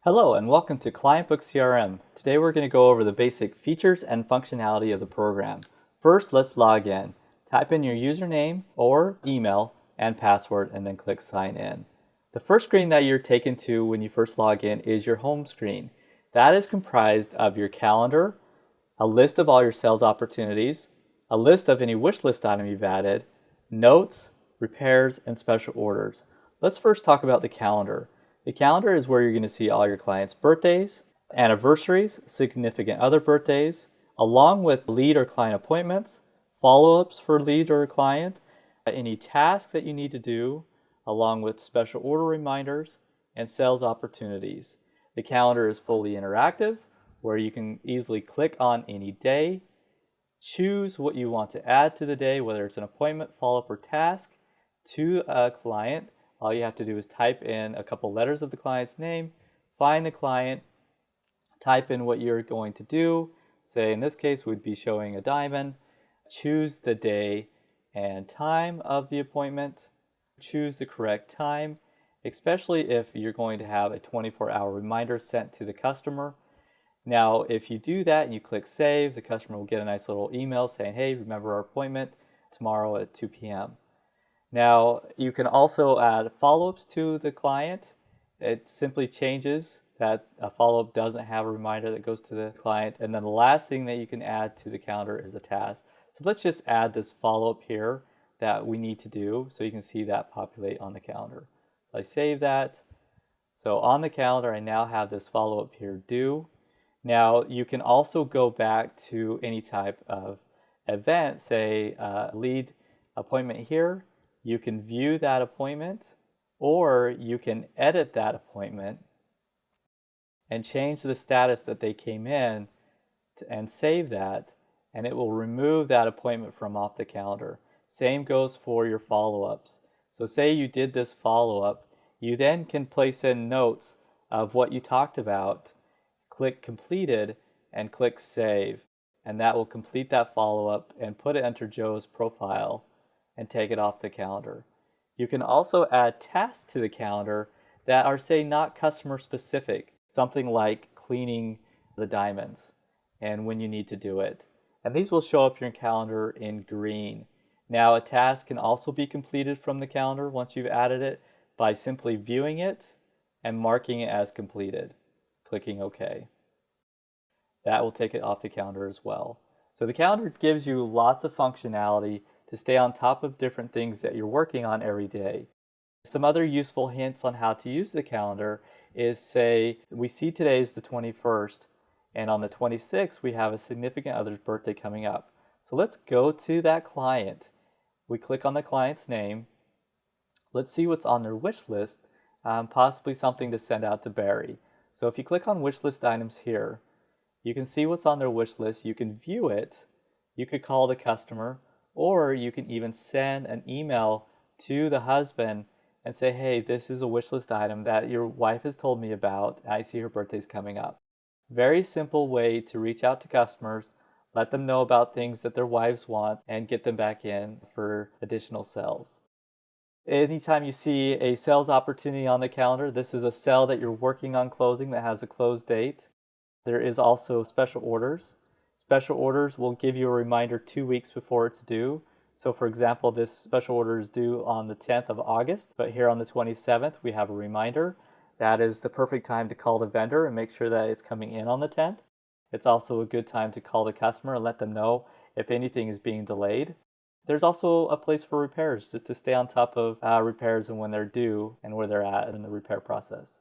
Hello and welcome to Client Book CRM. Today we're going to go over the basic features and functionality of the program. First, let's log in. Type in your username or email and password and then click sign in. The first screen that you're taken to when you first log in is your home screen. That is comprised of your calendar, a list of all your sales opportunities, a list of any wish list item you've added, notes, repairs, and special orders. Let's first talk about the calendar. The calendar is where you're going to see all your clients' birthdays, anniversaries, significant other birthdays, along with lead or client appointments, follow-ups for lead or client, any task that you need to do, along with special order reminders and sales opportunities. The calendar is fully interactive, where you can easily click on any day, choose what you want to add to the day, whether it's an appointment, follow-up, or task to a client. All you have to do is type in a couple letters of the client's name, find the client, type in what you're going to do. Say in this case, we'd be showing a diamond. Choose the day and time of the appointment. Choose the correct time, especially if you're going to have a 24-hour reminder sent to the customer. Now, if you do that and you click save, the customer will get a nice little email saying, hey, remember our appointment tomorrow at 2 p.m. Now, you can also add follow-ups to the client. It simply changes that a follow-up doesn't have a reminder that goes to the client. And then the last thing that you can add to the calendar is a task. So let's just add this follow-up here that we need to do so you can see that populate on the calendar. I save that. So on the calendar, I now have this follow-up here due. Now, you can also go back to any type of event, say lead appointment here. You can view that appointment, or you can edit that appointment and change the status that they came in and save that, and it will remove that appointment from off the calendar. Same goes for your follow-ups. So say you did this follow-up, you then can place in notes of what you talked about, click completed, and click save, and that will complete that follow-up and put it under Joe's profile and take it off the calendar. You can also add tasks to the calendar that are, say, not customer specific, something like cleaning the diamonds and when you need to do it. And these will show up in your calendar in green. Now, a task can also be completed from the calendar once you've added it by simply viewing it and marking it as completed, clicking OK. That will take it off the calendar as well. So the calendar gives you lots of functionality to stay on top of different things that you're working on every day. Some other useful hints on how to use the calendar is, say, we see today is the 21st, and on the 26th, we have a significant other's birthday coming up. So let's go to that client. We click on the client's name. Let's see what's on their wish list, possibly something to send out to Barry. So if you click on wish list items here, you can see what's on their wish list. You can view it. You could call the customer, or you can even send an email to the husband and say, hey, this is a wish list item that your wife has told me about. I see her birthday's coming up. Very simple way to reach out to customers, let them know about things that their wives want, and get them back in for additional sales. Anytime you see a sales opportunity on the calendar, this is a sale that you're working on closing that has a close date. There is also special orders. Special orders will give you a reminder 2 weeks before it's due. So for example, this special order is due on the 10th of August, but here on the 27th, we have a reminder. That is the perfect time to call the vendor and make sure that it's coming in on the 10th. It's also a good time to call the customer and let them know if anything is being delayed. There's also a place for repairs, just to stay on top of repairs and when they're due and where they're at in the repair process.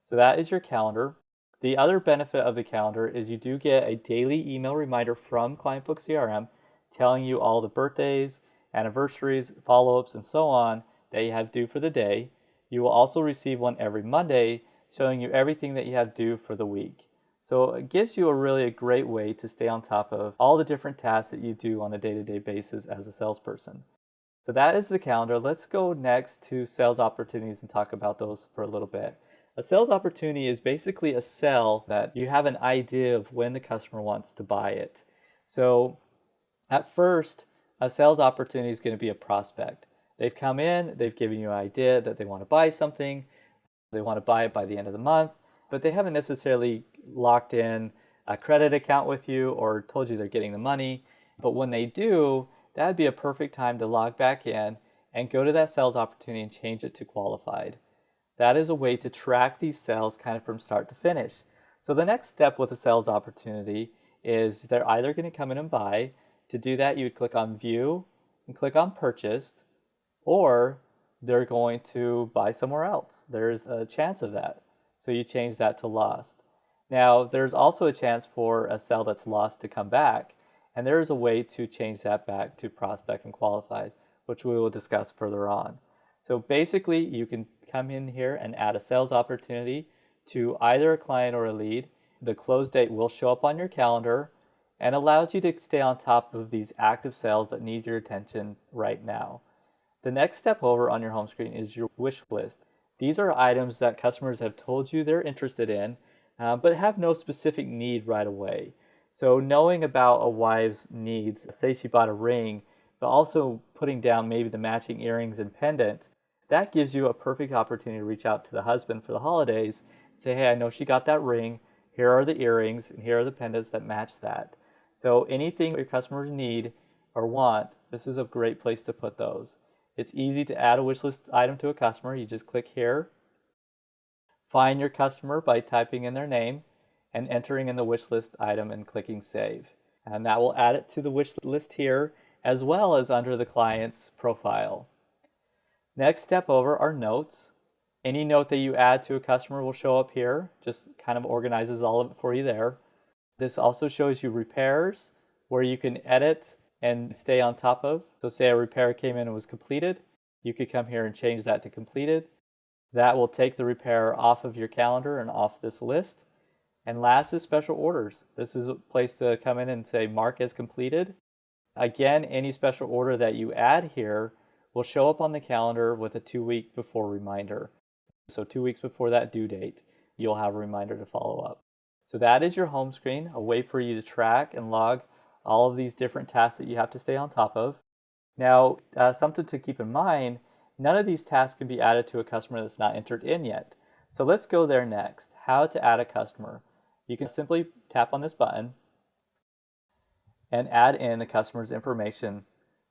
So that is your calendar. The other benefit of the calendar is you do get a daily email reminder from Client Book CRM telling you all the birthdays, anniversaries, follow-ups, and so on that you have due for the day. You will also receive one every Monday showing you everything that you have due for the week. So it gives you a great way to stay on top of all the different tasks that you do on a day-to-day basis as a salesperson. So that is the calendar. Let's go next to sales opportunities and talk about those for a little bit. A sales opportunity is basically a sale that you have an idea of when the customer wants to buy it. So at first, a sales opportunity is going to be a prospect. They've come in, they've given you an idea that they want to buy something, they want to buy it by the end of the month, but they haven't necessarily locked in a credit account with you or told you they're getting the money. But when they do, that'd be a perfect time to log back in and go to that sales opportunity and change it to qualified. That is a way to track these sales kind of from start to finish. So the next step with a sales opportunity is they're either going to come in and buy. To do that, you would click on View and click on Purchased, or they're going to buy somewhere else. There's a chance of that. So you change that to Lost. Now, there's also a chance for a sale that's lost to come back, and there is a way to change that back to Prospect and Qualified, which we will discuss further on. So basically, you can come in here and add a sales opportunity to either a client or a lead. The close date will show up on your calendar and allows you to stay on top of these active sales that need your attention right now. The next step over on your home screen is your wish list. These are items that customers have told you they're interested in, but have no specific need right away. So knowing about a wife's needs, say she bought a ring, but also putting down maybe the matching earrings and pendant, that gives you a perfect opportunity to reach out to the husband for the holidays and say, hey, I know she got that ring. Here are the earrings and here are the pendants that match that. So anything your customers need or want, this is a great place to put those. It's easy to add a wish list item to a customer. You just click here, find your customer by typing in their name and entering in the wish list item and clicking save. And that will add it to the wish list here as well as under the client's profile. Next step over are notes. Any note that you add to a customer will show up here, just kind of organizes all of it for you there. This also shows you repairs where you can edit and stay on top of. So say a repair came in and was completed, you could come here and change that to completed. That will take the repair off of your calendar and off this list. And last is special orders. This is a place to come in and say mark as completed. Again, any special order that you add here will show up on the calendar with a 2-week before reminder. So 2 weeks before that due date, you'll have a reminder to follow up. So that is your home screen, a way for you to track and log all of these different tasks that you have to stay on top of. Now, something to keep in mind, none of these tasks can be added to a customer that's not entered in yet. So let's go there next. How to add a customer. You can simply tap on this button and add in the customer's information.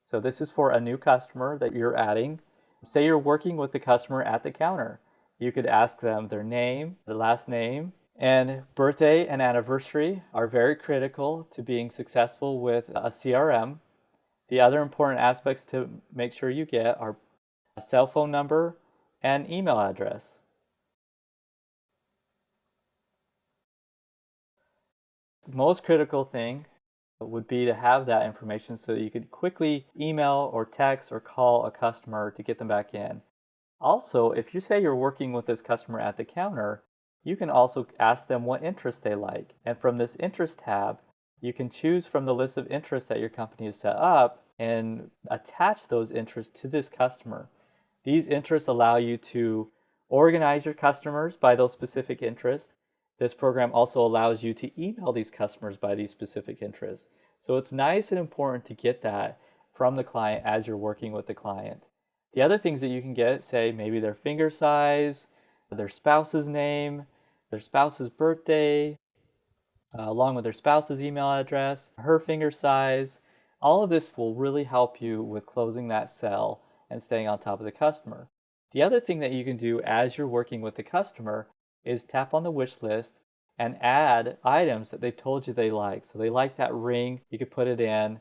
So this is for a new customer that you're adding. Say you're working with the customer at the counter. You could ask them their name, their last name, and birthday and anniversary are very critical to being successful with a CRM. The other important aspects to make sure you get are a cell phone number and email address. The most critical thing would be to have that information so that you could quickly email or text or call a customer to get them back in. Also, if you say you're working with this customer at the counter, you can also ask them what interests they like. And from this interest tab, you can choose from the list of interests that your company has set up and attach those interests to this customer. These interests allow you to organize your customers by those specific interests. This program also allows you to email these customers by these specific interests. So it's nice and important to get that from the client as you're working with the client. The other things that you can get, say maybe their finger size, their spouse's name, their spouse's birthday, along with their spouse's email address, her finger size. All of this will really help you with closing that sale and staying on top of the customer. The other thing that you can do as you're working with the customer is tap on the wish list and add items that they've told you they like. So they like that ring, you could put it in,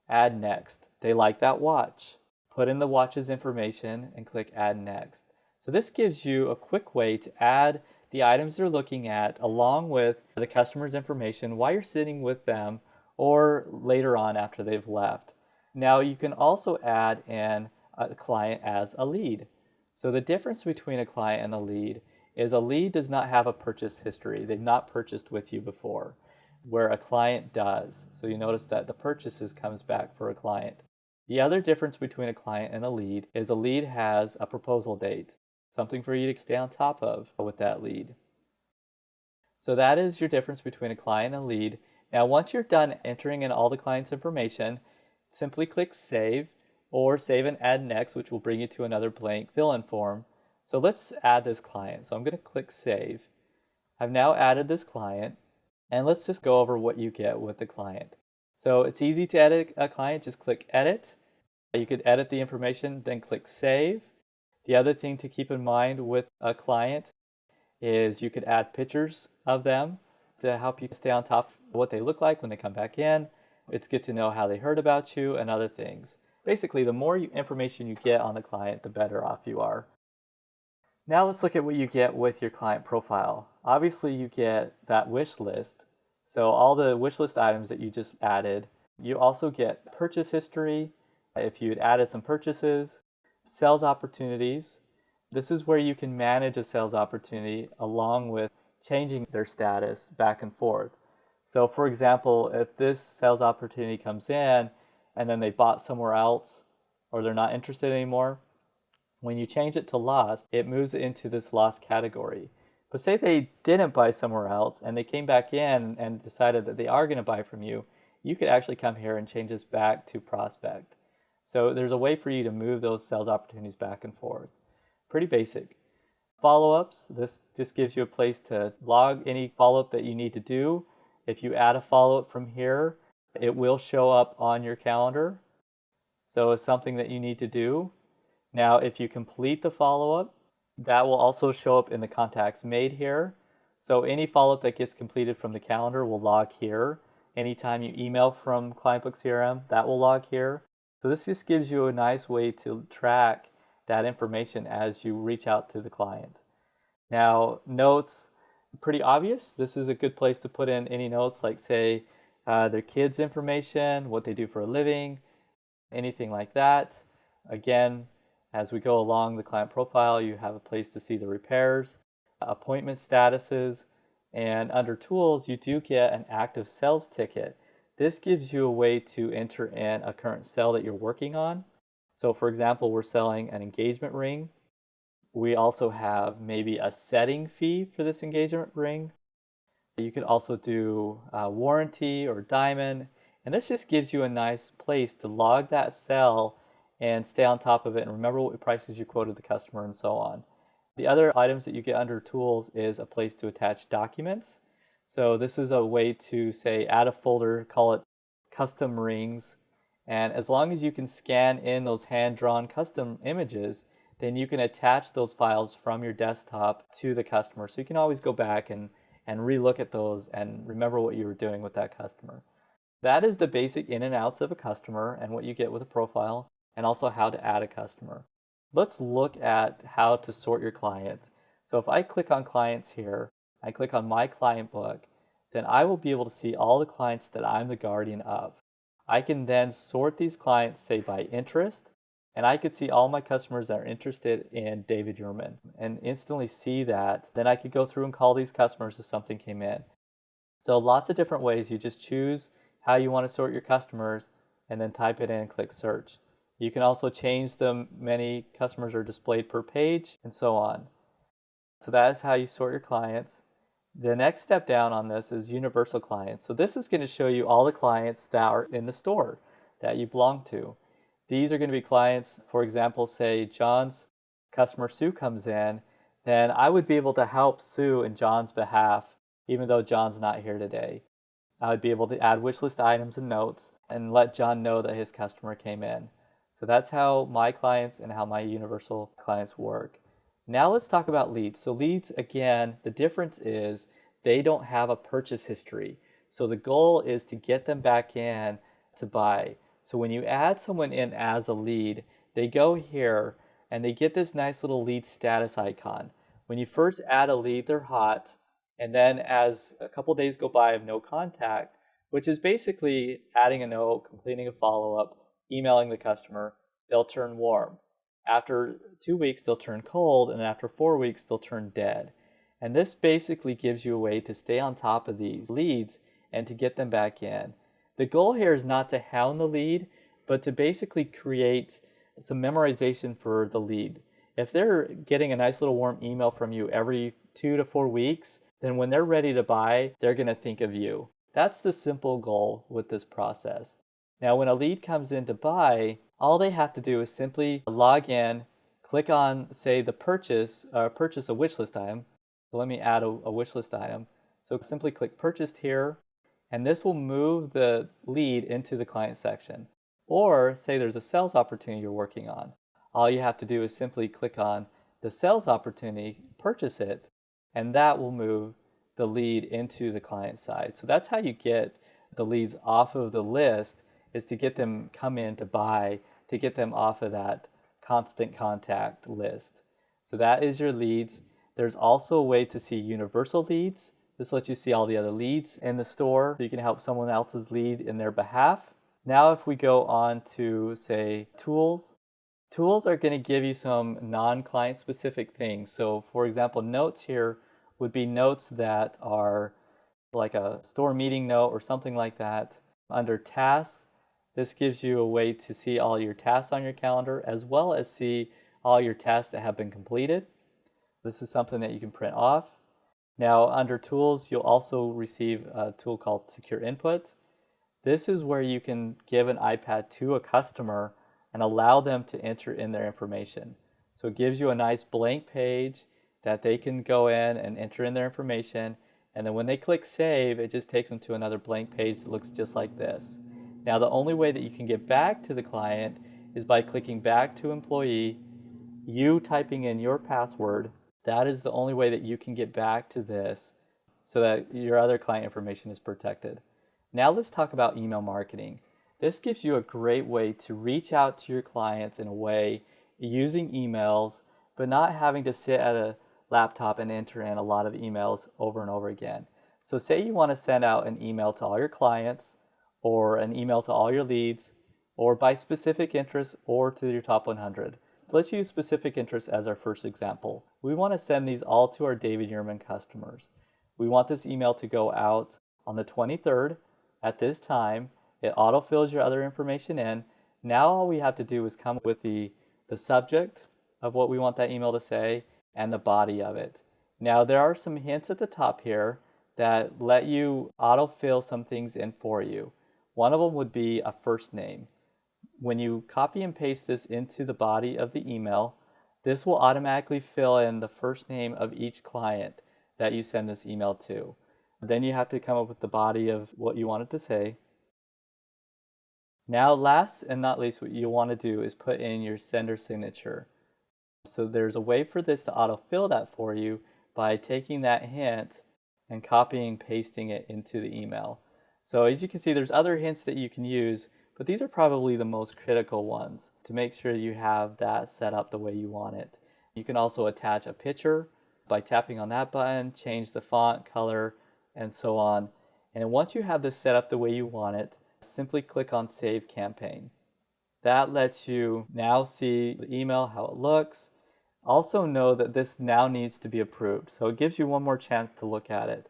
add next. They like that watch. Put in the watch's information and click add next. So this gives you a quick way to add the items they're looking at along with the customer's information while you're sitting with them or later on after they've left. Now you can also add in a client as a lead. So the difference between a client and a lead is a lead does not have a purchase history. They've not purchased with you before, where a client does. So you notice that the purchases comes back for a client. The other difference between a client and a lead is a lead has a proposal date, something for you to stay on top of with that lead. So that is your difference between a client and a lead. Now once you're done entering in all the client's information, simply click Save or Save and Add Next, which will bring you to another blank fill-in form. So let's add this client. So I'm going to click Save. I've now added this client, and let's just go over what you get with the client. So it's easy to edit a client. Just click Edit. You could edit the information, then click Save. The other thing to keep in mind with a client is you could add pictures of them to help you stay on top of what they look like when they come back in. It's good to know how they heard about you and other things. Basically, the more information you get on the client, the better off you are. Now let's look at what you get with your client profile. Obviously, you get that wish list. So all the wish list items that you just added. You also get purchase history, if you'd added some purchases, sales opportunities. This is where you can manage a sales opportunity along with changing their status back and forth. So for example, if this sales opportunity comes in and then they bought somewhere else or they're not interested anymore, when you change it to lost, it moves it into this lost category. But say they didn't buy somewhere else and they came back in and decided that they are going to buy from you, you could actually come here and change this back to prospect. So there's a way for you to move those sales opportunities back and forth. Pretty basic. Follow-ups, this just gives you a place to log any follow-up that you need to do. If you add a follow-up from here, it will show up on your calendar. So it's something that you need to do. Now, if you complete the follow-up, that will also show up in the contacts made here. So any follow-up that gets completed from the calendar will log here. Anytime you email from Client Book CRM, that will log here. So this just gives you a nice way to track that information as you reach out to the client. Now, notes, pretty obvious. This is a good place to put in any notes like say their kids' information, what they do for a living, anything like that. Again, as we go along the client profile, you have a place to see the repairs, appointment statuses, and under tools, you do get an active sales ticket. This gives you a way to enter in a current sale that you're working on. So for example, we're selling an engagement ring. We also have maybe a setting fee for this engagement ring. You could also do warranty or diamond. And this just gives you a nice place to log that sale and stay on top of it and remember what prices you quoted the customer and so on. The other items that you get under tools is a place to attach documents. So this is a way to say add a folder, call it custom rings. And as long as you can scan in those hand-drawn custom images, then you can attach those files from your desktop to the customer. So you can always go back and re-look at those and remember what you were doing with that customer. That is the basic in and outs of a customer and what you get with a profile, and also how to add a customer. Let's look at how to sort your clients. So if I click on clients here, I click on my client book, then I will be able to see all the clients that I'm the guardian of. I can then sort these clients, say by interest, and I could see all my customers that are interested in David Yurman and instantly see that. Then I could go through and call these customers if something came in. So lots of different ways. You just choose how you want to sort your customers and then type it in and click search. You can also change the many customers are displayed per page and so on. So that is how you sort your clients. The next step down on this is universal clients. So this is going to show you all the clients that are in the store that you belong to. These are going to be clients, for example, say John's customer Sue comes in, then I would be able to help Sue in John's behalf, even though John's not here today. I would be able to add wish list items and notes and let John know that his customer came in. So that's how my clients and how my universal clients work. Now let's talk about leads. So leads, again, the difference is they don't have a purchase history. So the goal is to get them back in to buy. So when you add someone in as a lead, they go here and they get this nice little lead status icon. When you first add a lead, they're hot. And then as a couple days go by of no contact, which is basically adding a note, completing a follow-up, emailing the customer, they'll turn warm. After 2 weeks, they'll turn cold, and after 4 weeks, they'll turn dead. And this basically gives you a way to stay on top of these leads and to get them back in. The goal here is not to hound the lead, but to basically create some memorization for the lead. If they're getting a nice little warm email from you every 2 to 4 weeks, then when they're ready to buy, they're going to think of you. That's the simple goal with this process. Now, when a lead comes in to buy, all they have to do is simply log in, click on, say, the purchase a wish list item, So let me add a wish list item. So simply click purchased here, and this will move the lead into the client section. Or say there's a sales opportunity you're working on. All you have to do is simply click on the sales opportunity, purchase it, and that will move the lead into the client side. So that's how you get the leads off of the list, is to get them come in to buy, to get them off of that constant contact list. So that is your leads. There's also a way to see universal leads. This lets you see all the other leads in the store, so you can help someone else's lead in their behalf. Now if we go on to, say, tools, tools are going to give you some non-client specific things. So for example, notes here would be notes that are like a store meeting note or something like that. Under tasks, this gives you a way to see all your tasks on your calendar, as well as see all your tasks that have been completed. This is something that you can print off. Now under tools, you'll also receive a tool called Secure Input. This is where you can give an iPad to a customer and allow them to enter in their information. So it gives you a nice blank page that they can go in and enter in their information, and then when they click save, it just takes them to another blank page that looks just like this. Now the only way that you can get back to the client is by clicking back to employee, you typing in your password. That is the only way that you can get back to this so that your other client information is protected. Now let's talk about email marketing. This gives you a great way to reach out to your clients in a way using emails, but not having to sit at a laptop and enter in a lot of emails over and over again. So say you want to send out an email to all your clients, or an email to all your leads, or by specific interest, or to your top 100. Let's use specific interest as our first example. We want to send these all to our David Yurman customers. We want this email to go out on the 23rd at this time. It autofills your other information in. Now all we have to do is come up with the subject of what we want that email to say and the body of it. Now there are some hints at the top here that let you autofill some things in for you. One of them would be a first name. When you copy and paste this into the body of the email, this will automatically fill in the first name of each client that you send this email to. Then you have to come up with the body of what you want it to say. Now, last and not least, what you want to do is put in your sender signature. So there's a way for this to autofill that for you by taking that hint and copying and pasting it into the email. So as you can see, there's other hints that you can use, but these are probably the most critical ones to make sure you have that set up the way you want it. You can also attach a picture by tapping on that button, change the font, color, and so on. And once you have this set up the way you want it, simply click on Save Campaign. That lets you now see the email, how it looks. Also know that this now needs to be approved. So it gives you one more chance to look at it.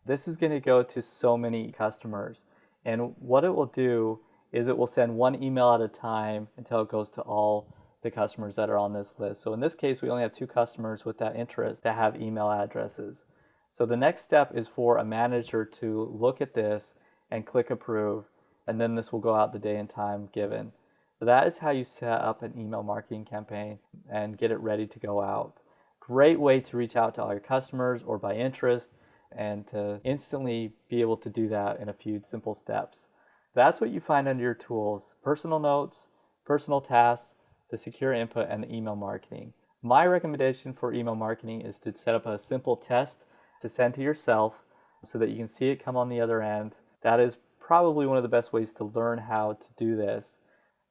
This is going to go to so many customers. And what it will do is it will send one email at a time until it goes to all the customers that are on this list. So in this case, we only have 2 customers with that interest that have email addresses. So the next step is for a manager to look at this and click approve, and then this will go out the day and time given. So that is how you set up an email marketing campaign and get it ready to go out. Great way to reach out to all your customers or by interest, and to instantly be able to do that in a few simple steps. That's what you find under your tools: personal notes, personal tasks, the secure input, and the email marketing. My recommendation for email marketing is to set up a simple test to send to yourself so that you can see it come on the other end. That is probably one of the best ways to learn how to do this.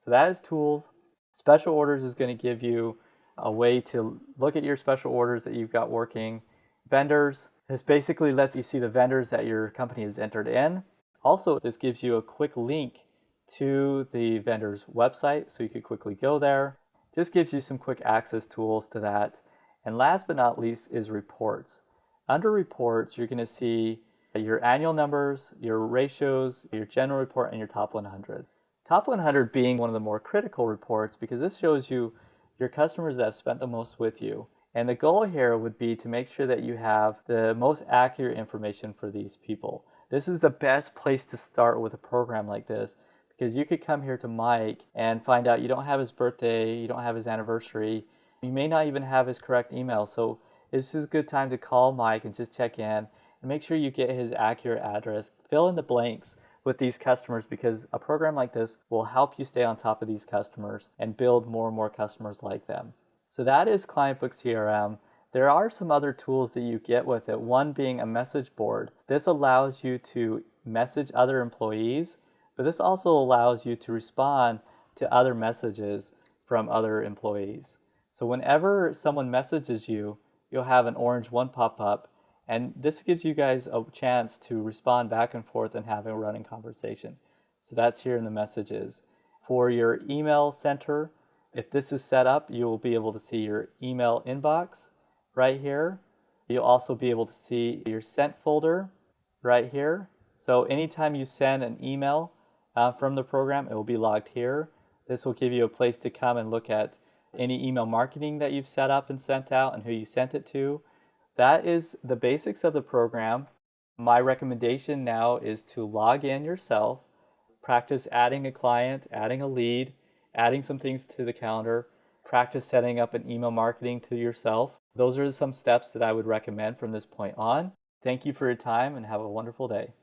So that is tools. Special orders is going to give you a way to look at your special orders that you've got working. Vendors, this basically lets you see the vendors that your company has entered in. Also, this gives you a quick link to the vendor's website, so you could quickly go there. Just gives you some quick access tools to that. And last but not least is reports. Under reports, you're going to see your annual numbers, your ratios, your general report, and your top 100. Top 100 being one of the more critical reports, because this shows you your customers that have spent the most with you. And the goal here would be to make sure that you have the most accurate information for these people. This is the best place to start with a program like this, because you could come here to Mike and find out you don't have his birthday, you don't have his anniversary, you may not even have his correct email. So this is a good time to call Mike and just check in and make sure you get his accurate address. Fill in the blanks with these customers, because a program like this will help you stay on top of these customers and build more and more customers like them. So that is Client Book CRM. There are some other tools that you get with it, one being a message board. This allows you to message other employees, but this also allows you to respond to other messages from other employees. So whenever someone messages you, you'll have an orange one pop up, and this gives you guys a chance to respond back and forth and have a running conversation. So that's here in the messages. For your email center, if this is set up, you will be able to see your email inbox right here. You'll also be able to see your sent folder right here. So anytime you send an email from the program, it will be logged here. This will give you a place to come and look at any email marketing that you've set up and sent out and who you sent it to. That is the basics of the program. My recommendation now is to log in yourself, practice adding a client, adding a lead, adding some things to the calendar, practice setting up an email marketing to yourself. Those are some steps that I would recommend from this point on. Thank you for your time and have a wonderful day.